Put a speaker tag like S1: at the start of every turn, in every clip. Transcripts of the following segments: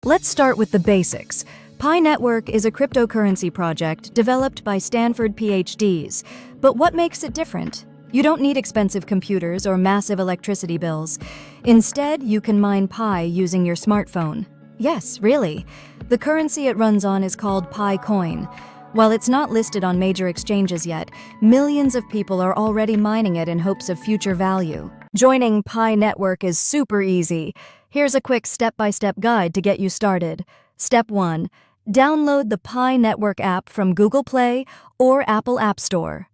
S1: Let's start with the basics. Pi Network is a cryptocurrency project developed by Stanford PhDs. But what makes it different? You don't need expensive computers or massive electricity bills. Instead, you can mine Pi using your smartphone. Yes, really. The currency it runs on is called Pi Coin. While it's not listed on major exchanges yet, millions of people are already mining it in hopes of future value. Joining Pi Network is super easy. Here's a quick step-by-step guide to get you started. Step 1. Download the Pi Network app from Google Play or Apple App Store.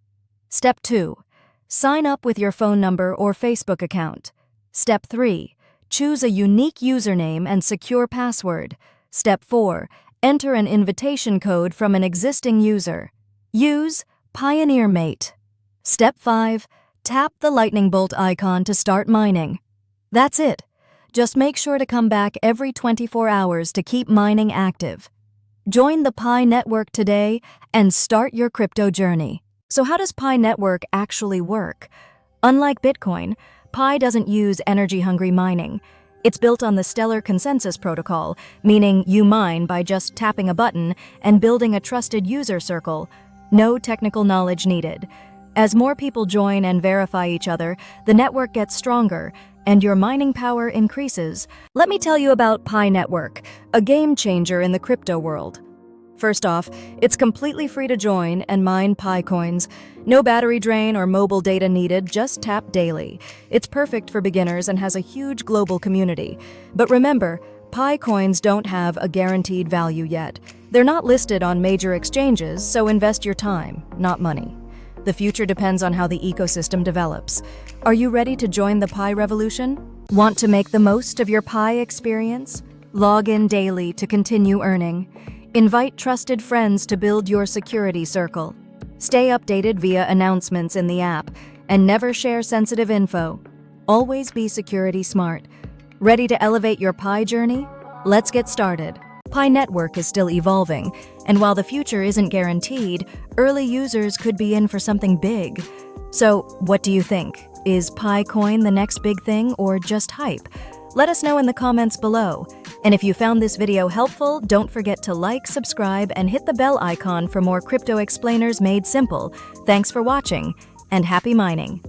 S1: Step 2. Sign up with your phone number or Facebook account. Step 3. Choose a unique username and secure password. Step 4. Enter an invitation code from an existing user. Use PioneerMate. Step 5. Tap the lightning bolt icon to start mining. That's it. Just make sure to come back every 24 hours to keep mining active. Join the Pi Network today and start your crypto journey. So how does Pi Network actually work? Unlike Bitcoin, Pi doesn't use energy-hungry mining. It's built on the Stellar Consensus Protocol, meaning you mine by just tapping a button and building a trusted user circle. No technical knowledge needed. As more people join and verify each other, the network gets stronger, and your mining power increases. Let me tell you about Pi Network, a game changer in the crypto world. First off, it's completely free to join and mine Pi coins. No battery drain or mobile data needed, just tap daily. It's perfect for beginners and has a huge global community. But remember, Pi coins don't have a guaranteed value yet. They're not listed on major exchanges, so invest your time, not money. The future depends on how the ecosystem develops. Are you ready to join the Pi revolution? Want to make the most of your Pi experience? Log in daily to continue earning. Invite trusted friends to build your security circle. Stay updated via announcements in the app, and never share sensitive info. Always be security smart. Ready to elevate your Pi journey? Let's get started. Pi Network is still evolving, and while the future isn't guaranteed, early users could be in for something big. So, what do you think? Is Pi Coin the next big thing or just hype? Let us know in the comments below. And if you found this video helpful, don't forget to like, subscribe, and hit the bell icon for more crypto explainers made simple. Thanks for watching, and happy mining!